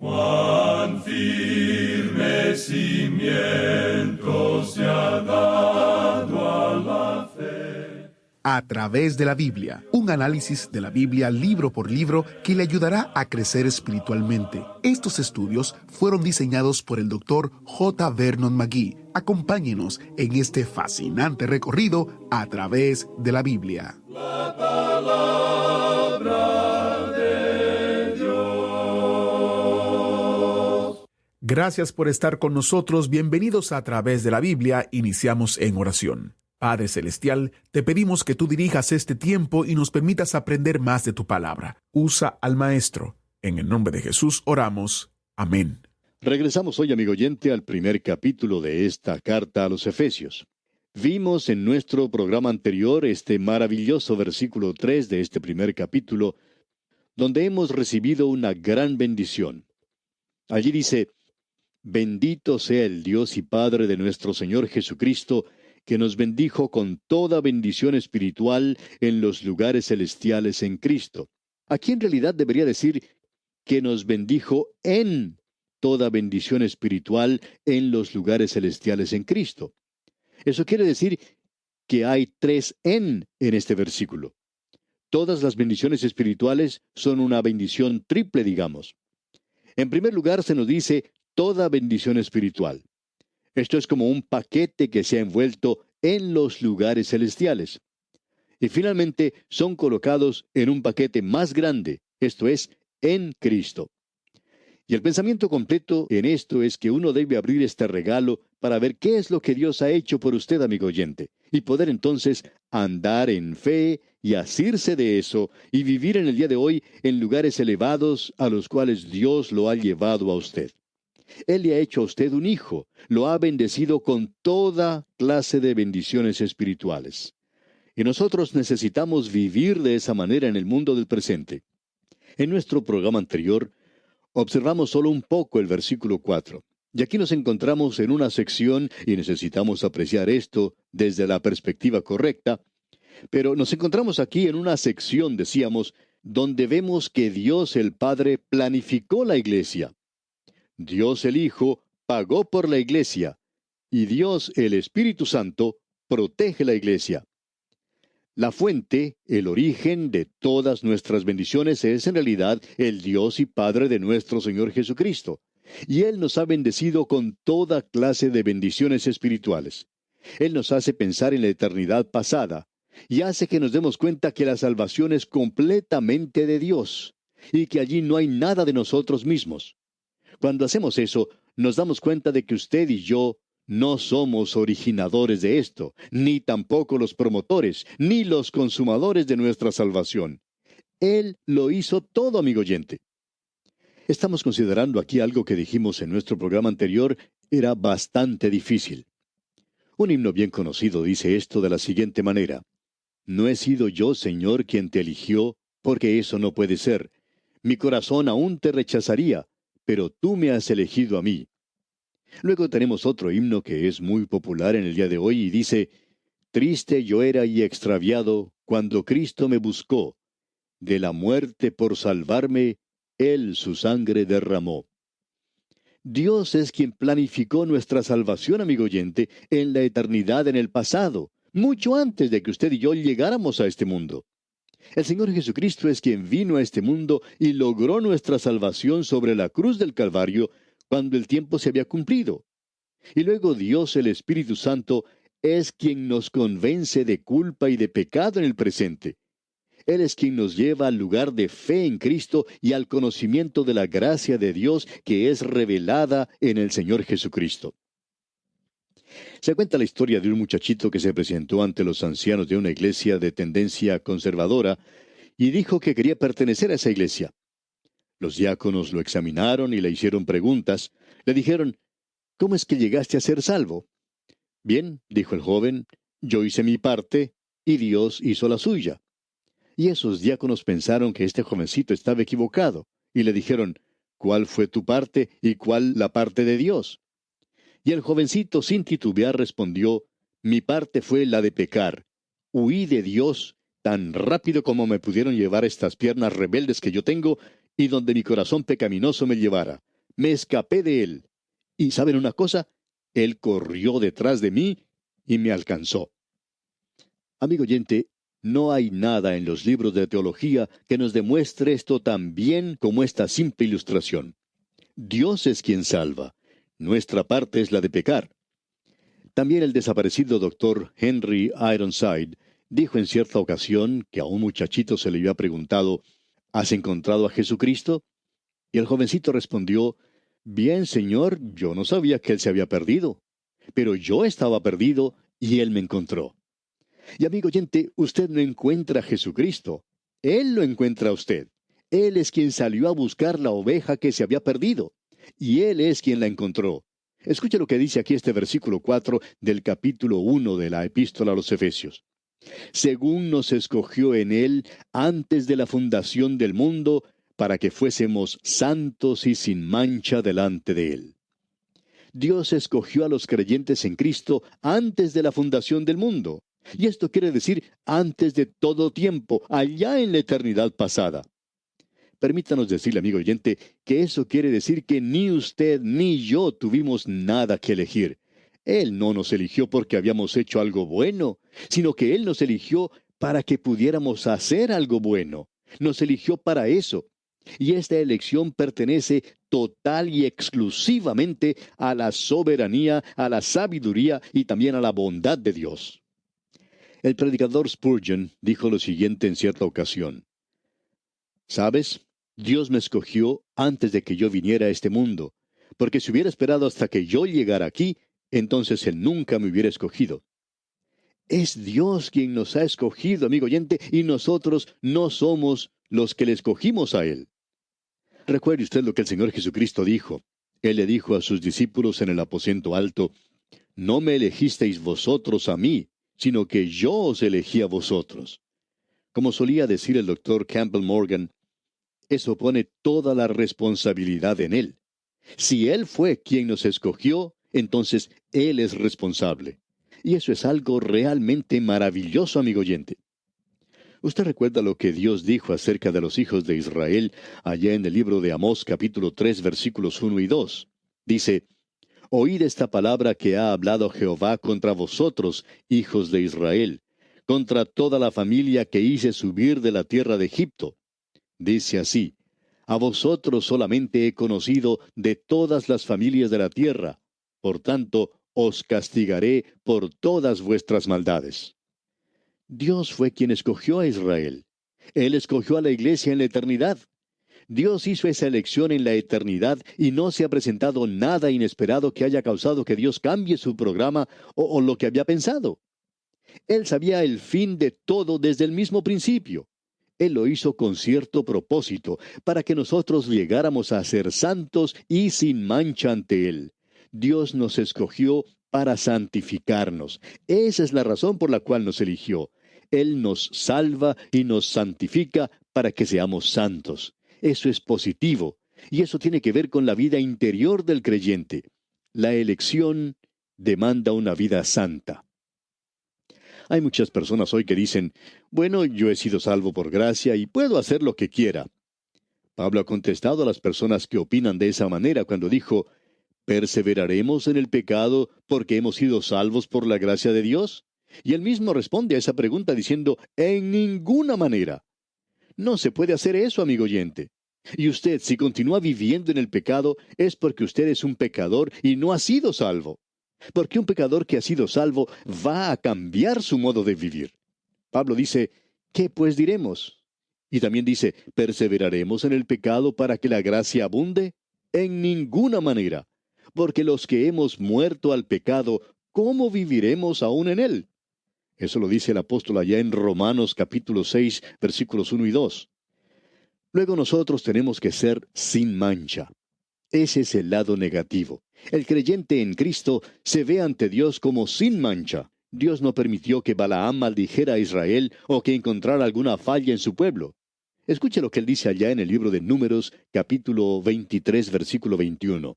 Cuán firme cimiento se ha dado a la fe. A través de la Biblia, un análisis de la Biblia libro por libro que le ayudará a crecer espiritualmente. Estos estudios fueron diseñados por el Dr. J. Vernon McGee. Acompáñenos en este fascinante recorrido a través de la Biblia. La palabra de Dios. Gracias por estar con nosotros. Bienvenidos a través de la Biblia. Iniciamos en oración. Padre Celestial, te pedimos que tú dirijas este tiempo y nos permitas aprender más de tu palabra. Usa al Maestro. En el nombre de Jesús oramos. Amén. Regresamos hoy, amigo oyente, al primer capítulo de esta carta a los Efesios. Vimos en nuestro programa anterior este maravilloso versículo 3 de este primer capítulo, donde hemos recibido una gran bendición. Allí dice: «Bendito sea el Dios y Padre de nuestro Señor Jesucristo, que nos bendijo con toda bendición espiritual en los lugares celestiales en Cristo». Aquí en realidad debería decir que nos bendijo en toda bendición espiritual en los lugares celestiales en Cristo. Eso quiere decir que hay 3 en este versículo. Todas las bendiciones espirituales son una bendición triple, digamos. En primer lugar, se nos dice toda bendición espiritual. Esto es como un paquete que se ha envuelto en los lugares celestiales. Y finalmente son colocados en un paquete más grande, esto es, en Cristo. Y el pensamiento completo en esto es que uno debe abrir este regalo para ver qué es lo que Dios ha hecho por usted, amigo oyente, y poder entonces andar en fe y asirse de eso y vivir en el día de hoy en lugares elevados a los cuales Dios lo ha llevado a usted. Él le ha hecho a usted un hijo, lo ha bendecido con toda clase de bendiciones espirituales. Y nosotros necesitamos vivir de esa manera en el mundo del presente. En nuestro programa anterior, observamos solo un poco el versículo 4. Y aquí nos encontramos en una sección, y necesitamos apreciar esto desde la perspectiva correcta, pero nos encontramos aquí en una sección, decíamos, donde vemos que Dios el Padre planificó la iglesia. Dios el Hijo pagó por la iglesia, y Dios el Espíritu Santo protege la iglesia. La fuente, el origen de todas nuestras bendiciones es en realidad el Dios y Padre de nuestro Señor Jesucristo. Y Él nos ha bendecido con toda clase de bendiciones espirituales. Él nos hace pensar en la eternidad pasada, y hace que nos demos cuenta que la salvación es completamente de Dios, y que allí no hay nada de nosotros mismos. Cuando hacemos eso, nos damos cuenta de que usted y yo no somos originadores de esto, ni tampoco los promotores, ni los consumadores de nuestra salvación. Él lo hizo todo, amigo oyente. Estamos considerando aquí algo que dijimos en nuestro programa anterior, era bastante difícil. Un himno bien conocido dice esto de la siguiente manera: «No he sido yo, Señor, quien te eligió, porque eso no puede ser. Mi corazón aún te rechazaría, pero tú me has elegido a mí». Luego tenemos otro himno que es muy popular en el día de hoy y dice: «Triste yo era y extraviado cuando Cristo me buscó. De la muerte por salvarme, Él su sangre derramó». Dios es quien planificó nuestra salvación, amigo oyente, en la eternidad, en el pasado, mucho antes de que usted y yo llegáramos a este mundo. El Señor Jesucristo es quien vino a este mundo y logró nuestra salvación sobre la cruz del Calvario cuando el tiempo se había cumplido. Y luego Dios, el Espíritu Santo, es quien nos convence de culpa y de pecado en el presente. Él es quien nos lleva al lugar de fe en Cristo y al conocimiento de la gracia de Dios que es revelada en el Señor Jesucristo. Se cuenta la historia de un muchachito que se presentó ante los ancianos de una iglesia de tendencia conservadora y dijo que quería pertenecer a esa iglesia. Los diáconos lo examinaron y le hicieron preguntas. Le dijeron: «¿Cómo es que llegaste a ser salvo?». «Bien», dijo el joven, «yo hice mi parte y Dios hizo la suya». Y esos diáconos pensaron que este jovencito estaba equivocado y le dijeron: «¿Cuál fue tu parte y cuál la parte de Dios?». Y el jovencito sin titubear respondió: «Mi parte fue la de pecar. Huí de Dios tan rápido como me pudieron llevar estas piernas rebeldes que yo tengo y donde mi corazón pecaminoso me llevara. me escapé de él. Y ¿saben una cosa? Él corrió detrás de mí y me alcanzó. Amigo oyente, no hay nada en los libros de teología que nos demuestre esto tan bien como esta simple ilustración. Dios es quien salva. Nuestra parte es la de pecar. También el desaparecido doctor Henry Ironside dijo en cierta ocasión que a un muchachito se le había preguntado, ¿has encontrado a Jesucristo? Y el jovencito respondió, bien, señor, yo no sabía que él se había perdido, pero yo estaba perdido y él me encontró. Y amigo oyente, usted no encuentra a Jesucristo, Él lo encuentra a usted. Él es quien salió a buscar la oveja que se había perdido, y Él es quien la encontró. Escuche lo que dice aquí este versículo 4 del capítulo 1 de la Epístola a los Efesios. Según nos escogió en Él antes de la fundación del mundo, para que fuésemos santos y sin mancha delante de Él. Dios escogió a los creyentes en Cristo antes de la fundación del mundo. Y esto quiere decir antes de todo tiempo, allá en la eternidad pasada. Permítanos decirle, amigo oyente, que eso quiere decir que ni usted ni yo tuvimos nada que elegir. Él no nos eligió porque habíamos hecho algo bueno, sino que Él nos eligió para que pudiéramos hacer algo bueno. Nos eligió para eso. Y esta elección pertenece total y exclusivamente a la soberanía, a la sabiduría y también a la bondad de Dios. El predicador Spurgeon dijo lo siguiente en cierta ocasión. ¿Sabes? Dios me escogió antes de que yo viniera a este mundo, porque si hubiera esperado hasta que yo llegara aquí, entonces Él nunca me hubiera escogido. Es Dios quien nos ha escogido, amigo oyente, y nosotros no somos los que le escogimos a Él. Recuerde usted lo que el Señor Jesucristo dijo. Él le dijo a sus discípulos en el aposento alto, no me elegisteis vosotros a mí, sino que yo os elegí a vosotros. Como solía decir el doctor Campbell Morgan, eso pone toda la responsabilidad en Él. Si Él fue quien nos escogió, entonces Él es responsable. Y eso es algo realmente maravilloso, amigo oyente. Usted recuerda lo que Dios dijo acerca de los hijos de Israel allá en el libro de Amós capítulo 3 versículos 1 y 2. Dice, oíd esta palabra que ha hablado Jehová contra vosotros, hijos de Israel, contra toda la familia que hice subir de la tierra de Egipto. Dice así, a vosotros solamente he conocido de todas las familias de la tierra, por tanto, os castigaré por todas vuestras maldades. Dios fue quien escogió a Israel. Él escogió a la iglesia en la eternidad. Dios hizo esa elección en la eternidad y no se ha presentado nada inesperado que haya causado que Dios cambie su programa o lo que había pensado. Él sabía el fin de todo desde el mismo principio. Él lo hizo con cierto propósito, para que nosotros llegáramos a ser santos y sin mancha ante Él. Dios nos escogió para santificarnos. Esa es la razón por la cual nos eligió. Él nos salva y nos santifica para que seamos santos. Eso es positivo, y eso tiene que ver con la vida interior del creyente. La elección demanda una vida santa. Hay muchas personas hoy que dicen, bueno, yo he sido salvo por gracia y puedo hacer lo que quiera. Pablo ha contestado a las personas que opinan de esa manera cuando dijo, ¿perseveraremos en el pecado porque hemos sido salvos por la gracia de Dios? Y él mismo responde a esa pregunta diciendo, en ninguna manera. No se puede hacer eso, amigo oyente. Y usted, si continúa viviendo en el pecado, es porque usted es un pecador y no ha sido salvo. Porque un pecador que ha sido salvo va a cambiar su modo de vivir. Pablo dice, ¿qué pues diremos? Y también dice, ¿perseveraremos en el pecado para que la gracia abunde? En ninguna manera. Porque los que hemos muerto al pecado, ¿cómo viviremos aún en él? Eso lo dice el apóstol allá en Romanos capítulo 6, versículos 1 y 2. Luego nosotros tenemos que ser sin mancha. Ese es el lado negativo. El creyente en Cristo se ve ante Dios como sin mancha. Dios no permitió que Balaam maldijera a Israel o que encontrara alguna falla en su pueblo. Escuche lo que él dice allá en el libro de Números, capítulo 23, versículo 21.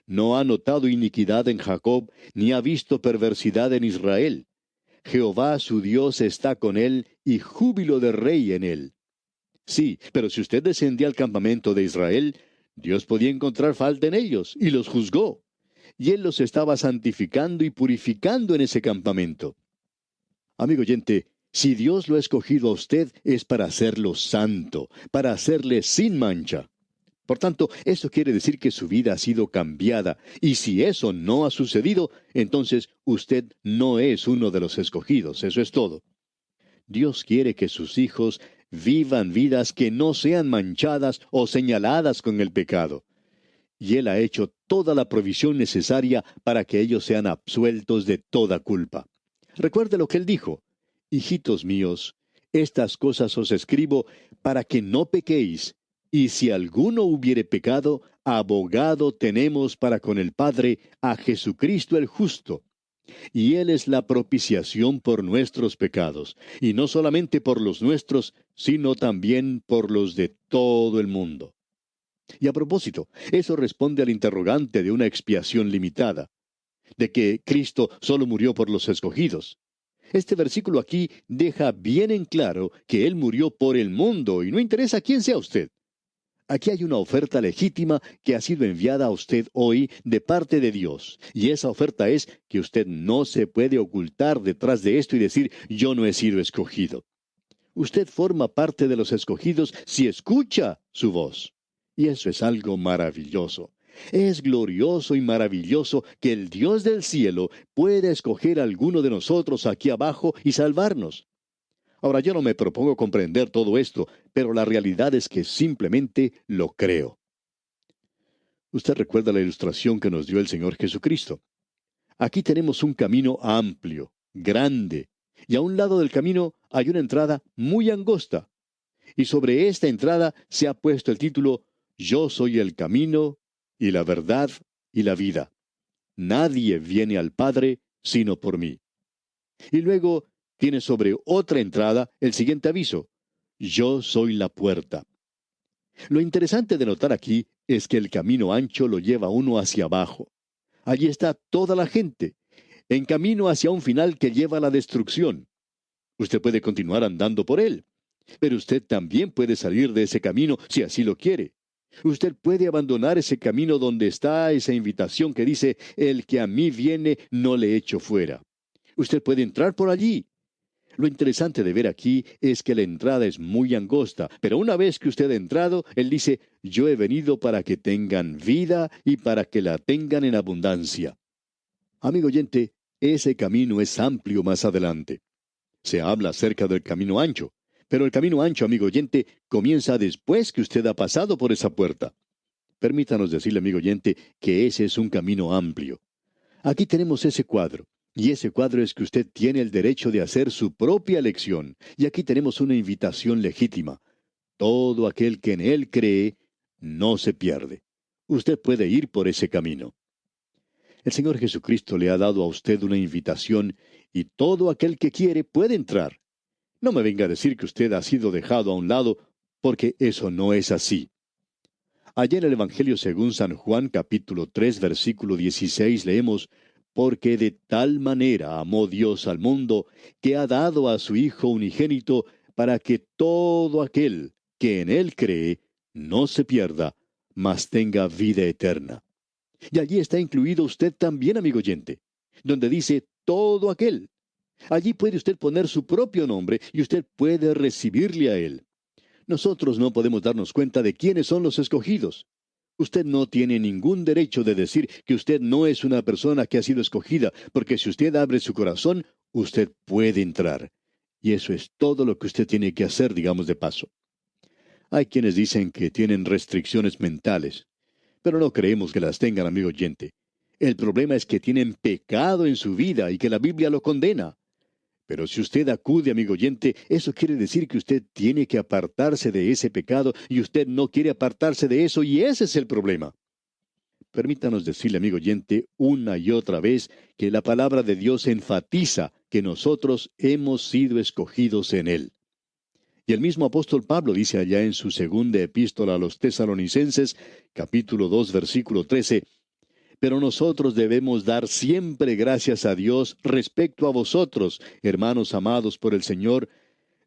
No ha notado iniquidad en Jacob, ni ha visto perversidad en Israel. Jehová su Dios está con él, y júbilo de rey en él. Sí, pero si usted descendía al campamento de Israel, Dios podía encontrar falta en ellos y los juzgó. Y Él los estaba santificando y purificando en ese campamento. Amigo oyente, si Dios lo ha escogido a usted es para hacerlo santo, para hacerle sin mancha. Por tanto, eso quiere decir que su vida ha sido cambiada, y si eso no ha sucedido, entonces usted no es uno de los escogidos, eso es todo. Dios quiere que sus hijos vivan vidas que no sean manchadas o señaladas con el pecado. Y Él ha hecho toda la provisión necesaria para que ellos sean absueltos de toda culpa. Recuerde lo que Él dijo: hijitos míos, estas cosas os escribo para que no pequéis, y si alguno hubiere pecado, abogado tenemos para con el Padre, a Jesucristo el justo. Y Él es la propiciación por nuestros pecados, y no solamente por los nuestros, sino también por los de todo el mundo. Y a propósito, eso responde al interrogante de una expiación limitada, de que Cristo solo murió por los escogidos. Este versículo aquí deja bien en claro que Él murió por el mundo, y no interesa quién sea usted. Aquí hay una oferta legítima que ha sido enviada a usted hoy de parte de Dios. Y esa oferta es que usted no se puede ocultar detrás de esto y decir: yo no he sido escogido. Usted forma parte de los escogidos si escucha su voz. Y eso es algo maravilloso. Es glorioso y maravilloso que el Dios del cielo pueda escoger a alguno de nosotros aquí abajo y salvarnos. Ahora, yo no me propongo comprender todo esto, pero la realidad es que simplemente lo creo. Usted recuerda la ilustración que nos dio el Señor Jesucristo. Aquí tenemos un camino amplio, grande, y a un lado del camino hay una entrada muy angosta. Y sobre esta entrada se ha puesto el título: Yo soy el camino y la verdad y la vida. Nadie viene al Padre sino por mí. Y luego tiene sobre otra entrada el siguiente aviso: Yo soy la puerta. Lo interesante de notar aquí es que el camino ancho lo lleva uno hacia abajo. Allí está toda la gente, en camino hacia un final que lleva a la destrucción. Usted puede continuar andando por él, pero usted también puede salir de ese camino si así lo quiere. Usted puede abandonar ese camino donde está esa invitación que dice: el que a mí viene no le echo fuera. Usted puede entrar por allí. Lo interesante de ver aquí es que la entrada es muy angosta, pero una vez que usted ha entrado, Él dice: yo he venido para que tengan vida y para que la tengan en abundancia. Amigo oyente, ese camino es amplio más adelante. Se habla acerca del camino ancho, pero el camino ancho, amigo oyente, comienza después que usted ha pasado por esa puerta. Permítanos decirle, amigo oyente, que ese es un camino amplio. Aquí tenemos ese cuadro. Y ese cuadro es que usted tiene el derecho de hacer su propia elección. Y aquí tenemos una invitación legítima. Todo aquel que en Él cree, no se pierde. Usted puede ir por ese camino. El Señor Jesucristo le ha dado a usted una invitación, y todo aquel que quiere puede entrar. No me venga a decir que usted ha sido dejado a un lado, porque eso no es así. Allá en el Evangelio según San Juan, capítulo 3, versículo 16, leemos: porque de tal manera amó Dios al mundo, que ha dado a su Hijo unigénito, para que todo aquel que en Él cree no se pierda, mas tenga vida eterna. Y allí está incluido usted también, amigo oyente, donde dice todo aquel. Allí puede usted poner su propio nombre y usted puede recibirle a Él. Nosotros no podemos darnos cuenta de quiénes son los escogidos. Usted no tiene ningún derecho de decir que usted no es una persona que ha sido escogida, porque si usted abre su corazón, usted puede entrar. Y eso es todo lo que usted tiene que hacer, digamos de paso. Hay quienes dicen que tienen restricciones mentales, pero no creemos que las tengan, amigo oyente. El problema es que tienen pecado en su vida y que la Biblia lo condena. Pero si usted acude, amigo oyente, eso quiere decir que usted tiene que apartarse de ese pecado y usted no quiere apartarse de eso, y ese es el problema. Permítanos decirle, amigo oyente, una y otra vez que la palabra de Dios enfatiza que nosotros hemos sido escogidos en Él. Y el mismo apóstol Pablo dice allá en su segunda epístola a los Tesalonicenses, capítulo 2, versículo 13, pero nosotros debemos dar siempre gracias a Dios respecto a vosotros, hermanos amados por el Señor,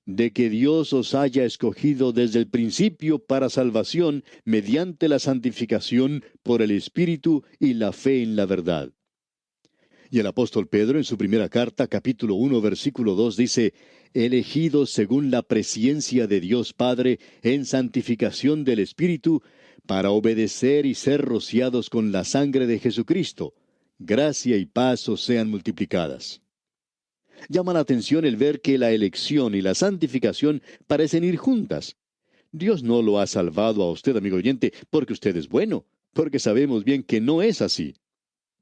de que Dios os haya escogido desde el principio para salvación mediante la santificación por el Espíritu y la fe en la verdad. Y el apóstol Pedro en su primera carta, capítulo 1, versículo 2 dice, elegidos según la presciencia de Dios Padre en santificación del Espíritu, para obedecer y ser rociados con la sangre de Jesucristo. Gracia y paz os sean multiplicadas. Llama la atención el ver que la elección y la santificación parecen ir juntas. Dios no lo ha salvado a usted, amigo oyente, porque usted es bueno, porque sabemos bien que no es así.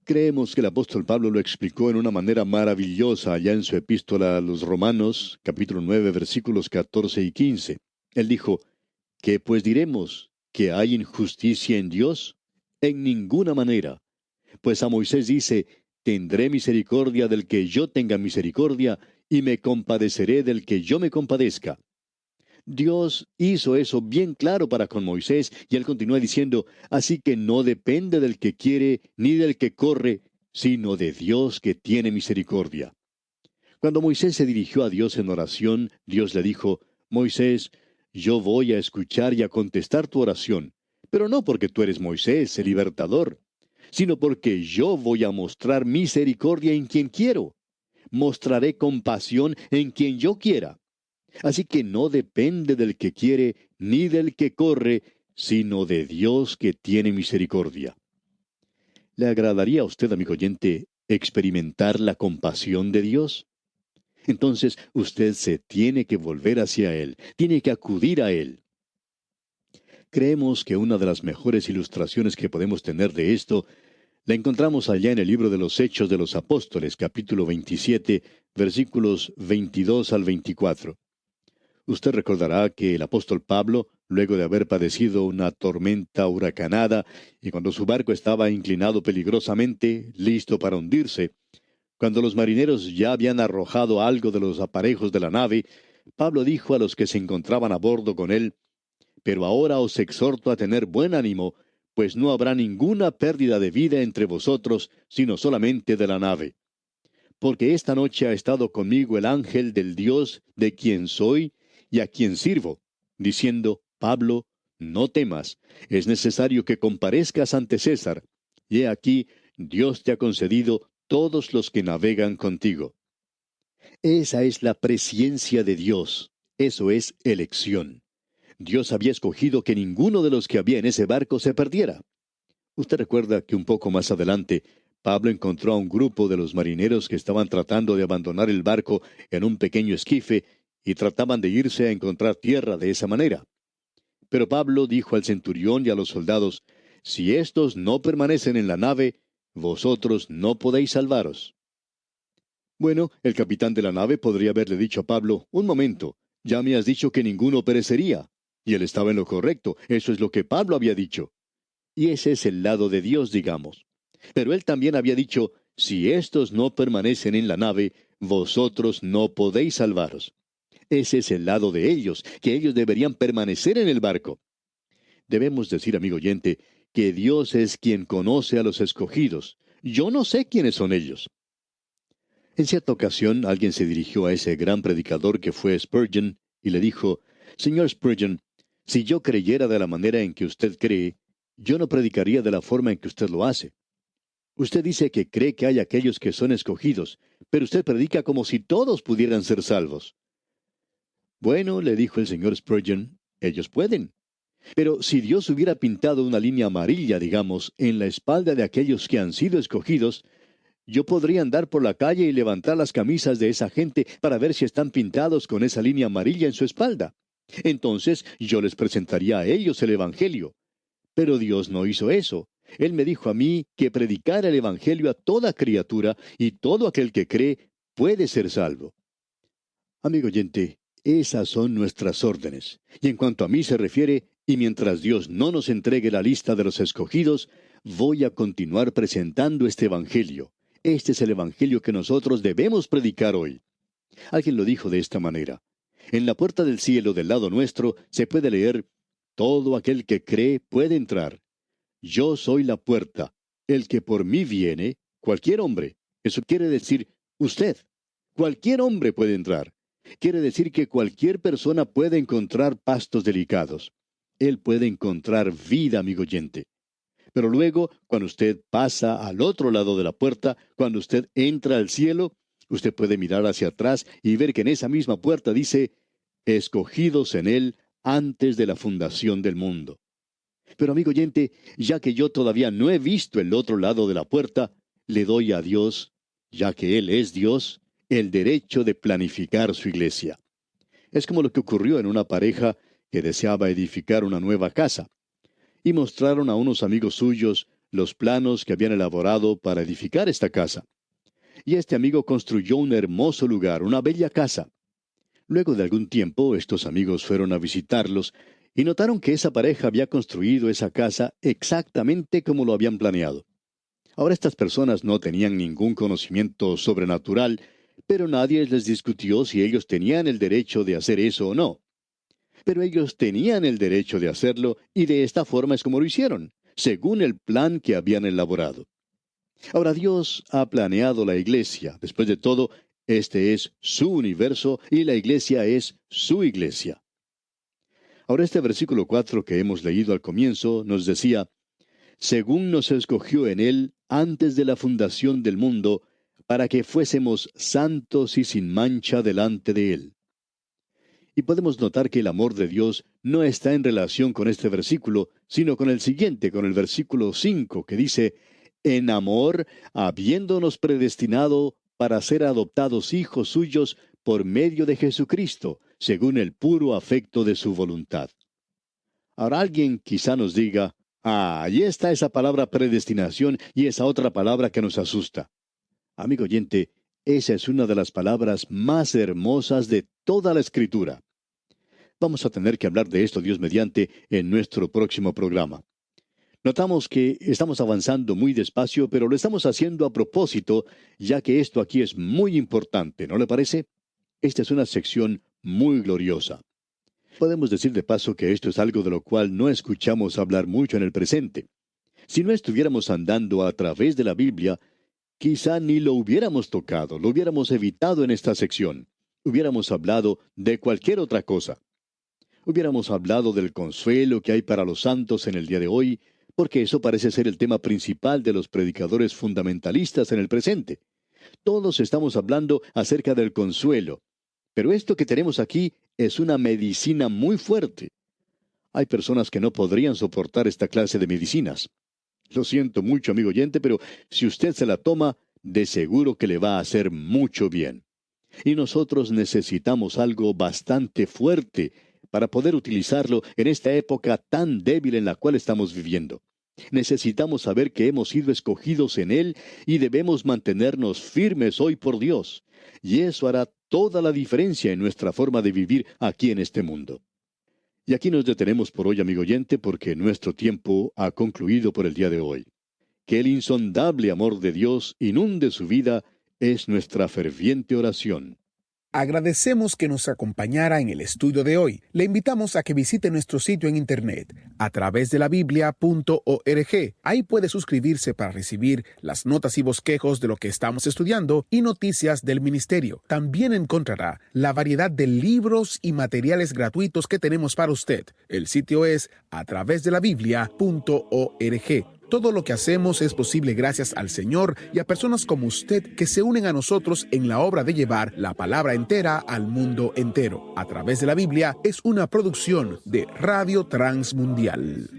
Creemos que el apóstol Pablo lo explicó en una manera maravillosa allá en su epístola a los Romanos, capítulo 9, versículos 14 y 15. Él dijo, ¿qué pues diremos? ¿Que hay injusticia en Dios? En ninguna manera. Pues a Moisés dice, tendré misericordia del que yo tenga misericordia, y me compadeceré del que yo me compadezca. Dios hizo eso bien claro para con Moisés, y él continúa diciendo, así que no depende del que quiere ni del que corre, sino de Dios que tiene misericordia. Cuando Moisés se dirigió a Dios en oración, Dios le dijo, Moisés, yo voy a escuchar y a contestar tu oración, pero no porque tú eres Moisés, el libertador, sino porque yo voy a mostrar misericordia en quien quiero. Mostraré compasión en quien yo quiera. Así que no depende del que quiere ni del que corre, sino de Dios que tiene misericordia. ¿Le agradaría a usted, amigo oyente, experimentar la compasión de Dios? Entonces usted se tiene que volver hacia Él, tiene que acudir a Él. Creemos que una de las mejores ilustraciones que podemos tener de esto la encontramos allá en el libro de los Hechos de los Apóstoles, capítulo 27, versículos 22 al 24. Usted recordará que el apóstol Pablo, luego de haber padecido una tormenta huracanada, y cuando su barco estaba inclinado peligrosamente, listo para hundirse, cuando los marineros ya habían arrojado algo de los aparejos de la nave, Pablo dijo a los que se encontraban a bordo con él, «Pero ahora os exhorto a tener buen ánimo, pues no habrá ninguna pérdida de vida entre vosotros, sino solamente de la nave. Porque esta noche ha estado conmigo el ángel del Dios de quien soy y a quien sirvo, diciendo, Pablo, no temas, es necesario que comparezcas ante César, y he aquí, Dios te ha concedido todos los que navegan contigo». Esa es la presciencia de Dios, eso es elección. Dios había escogido que ninguno de los que había en ese barco se perdiera. Usted recuerda que un poco más adelante, Pablo encontró a un grupo de los marineros que estaban tratando de abandonar el barco en un pequeño esquife y trataban de irse a encontrar tierra de esa manera. Pero Pablo dijo al centurión y a los soldados, «Si éstos no permanecen en la nave, vosotros no podéis salvaros». Bueno, el capitán de la nave podría haberle dicho a Pablo, «Un momento, ya me has dicho que ninguno perecería». Y él estaba en lo correcto, eso es lo que Pablo había dicho. Y ese es el lado de Dios, digamos. Pero él también había dicho, «Si éstos no permanecen en la nave, vosotros no podéis salvaros». Ese es el lado de ellos, que ellos deberían permanecer en el barco. Debemos decir, amigo oyente, que Dios es quien conoce a los escogidos. Yo no sé quiénes son ellos. En cierta ocasión, alguien se dirigió a ese gran predicador que fue Spurgeon y le dijo, «Señor Spurgeon, si yo creyera de la manera en que usted cree, yo no predicaría de la forma en que usted lo hace. Usted dice que cree que hay aquellos que son escogidos, pero usted predica como si todos pudieran ser salvos». Bueno, le dijo el señor Spurgeon, ellos pueden. Pero si Dios hubiera pintado una línea amarilla, digamos, en la espalda de aquellos que han sido escogidos, yo podría andar por la calle y levantar las camisas de esa gente para ver si están pintados con esa línea amarilla en su espalda. Entonces yo les presentaría a ellos el Evangelio. Pero Dios no hizo eso. Él me dijo a mí que predicar el Evangelio a toda criatura y todo aquel que cree puede ser salvo. Amigo oyente, esas son nuestras órdenes. Y en cuanto a mí se refiere, y mientras Dios no nos entregue la lista de los escogidos, voy a continuar presentando este Evangelio. Este es el Evangelio que nosotros debemos predicar hoy. Alguien lo dijo de esta manera. En la puerta del cielo del lado nuestro se puede leer, «Todo aquel que cree puede entrar. Yo soy la puerta. El que por mí viene, cualquier hombre». Eso quiere decir usted. Cualquier hombre puede entrar. Quiere decir que cualquier persona puede encontrar pastos delicados. Él puede encontrar vida, amigo oyente. Pero luego, cuando usted pasa al otro lado de la puerta, cuando usted entra al cielo, usted puede mirar hacia atrás y ver que en esa misma puerta dice, escogidos en Él antes de la fundación del mundo. Pero amigo oyente, ya que yo todavía no he visto el otro lado de la puerta, le doy a Dios, ya que Él es Dios, el derecho de planificar su iglesia. Es como lo que ocurrió en una pareja que deseaba edificar una nueva casa. Y mostraron a unos amigos suyos los planos que habían elaborado para edificar esta casa. Y este amigo construyó un hermoso lugar, una bella casa. Luego de algún tiempo, estos amigos fueron a visitarlos y notaron que esa pareja había construido esa casa exactamente como lo habían planeado. Ahora estas personas no tenían ningún conocimiento sobrenatural, pero nadie les discutió si ellos tenían el derecho de hacer eso o no. Pero ellos tenían el derecho de hacerlo y de esta forma es como lo hicieron, según el plan que habían elaborado. Ahora Dios ha planeado la iglesia. Después de todo, este es su universo y la iglesia es su iglesia. Ahora este versículo 4 que hemos leído al comienzo nos decía, según nos escogió en Él antes de la fundación del mundo, para que fuésemos santos y sin mancha delante de Él. Y podemos notar que el amor de Dios no está en relación con este versículo, sino con el siguiente, con el versículo 5, que dice, en amor, habiéndonos predestinado para ser adoptados hijos suyos por medio de Jesucristo, según el puro afecto de su voluntad. Ahora alguien quizá nos diga, ahí está esa palabra predestinación y esa otra palabra que nos asusta. Amigo oyente, esa es una de las palabras más hermosas de toda la Escritura. Vamos a tener que hablar de esto, Dios mediante, en nuestro próximo programa. Notamos que estamos avanzando muy despacio, pero lo estamos haciendo a propósito, ya que esto aquí es muy importante, ¿no le parece? Esta es una sección muy gloriosa. Podemos decir de paso que esto es algo de lo cual no escuchamos hablar mucho en el presente. Si no estuviéramos andando a través de la Biblia, quizá ni lo hubiéramos tocado, lo hubiéramos evitado en esta sección. Hubiéramos hablado de cualquier otra cosa. Hubiéramos hablado del consuelo que hay para los santos en el día de hoy, porque eso parece ser el tema principal de los predicadores fundamentalistas en el presente. Todos estamos hablando acerca del consuelo, pero esto que tenemos aquí es una medicina muy fuerte. Hay personas que no podrían soportar esta clase de medicinas. Lo siento mucho, amigo oyente, pero si usted se la toma, de seguro que le va a hacer mucho bien. Y nosotros necesitamos algo bastante fuerte para poder utilizarlo en esta época tan débil en la cual estamos viviendo. Necesitamos saber que hemos sido escogidos en Él y debemos mantenernos firmes hoy por Dios. Y eso hará toda la diferencia en nuestra forma de vivir aquí en este mundo. Y aquí nos detenemos por hoy, amigo oyente, porque nuestro tiempo ha concluido por el día de hoy. Que el insondable amor de Dios inunde su vida es nuestra ferviente oración. Agradecemos que nos acompañara en el estudio de hoy. Le invitamos a que visite nuestro sitio en internet a través de la biblia.org. Ahí puede suscribirse para recibir las notas y bosquejos de lo que estamos estudiando y noticias del ministerio. También encontrará la variedad de libros y materiales gratuitos que tenemos para usted. El sitio es a través de la biblia.org. Todo lo que hacemos es posible gracias al Señor y a personas como usted que se unen a nosotros en la obra de llevar la palabra entera al mundo entero. A través de la Biblia es una producción de Radio Transmundial.